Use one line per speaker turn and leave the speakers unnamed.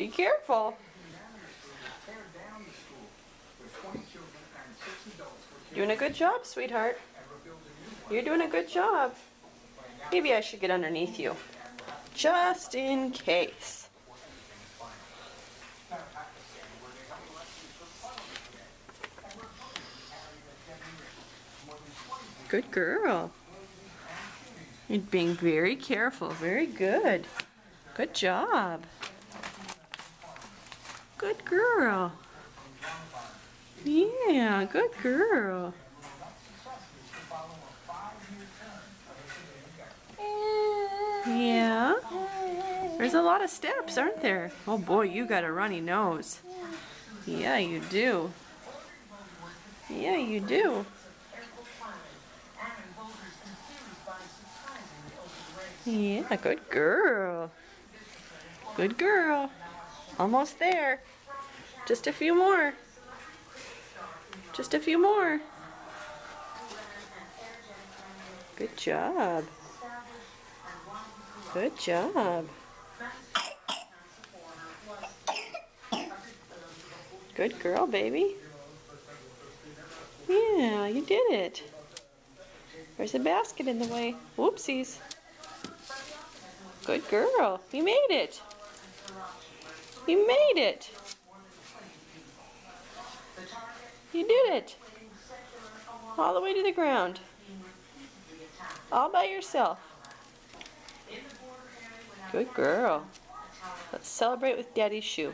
Be careful. Doing a good job, sweetheart. You're doing a good job. Maybe I should get underneath you. Just in case. Good girl. You're being very careful. Very good. Good job. Good girl. Yeah, good girl. Yeah. There's a lot of steps, aren't there? Oh boy, you got a runny nose. Yeah, you do. Yeah, you do. Yeah, good girl. Good girl. Almost there. Just a few more. Just a few more. Good job. Good job. Good girl, baby. Yeah, you did it. There's a basket in the way. Whoopsies. Good girl. You made it. You made it. You did it. All the way to the ground. All by yourself. Good girl. Let's celebrate with Daddy's shoe.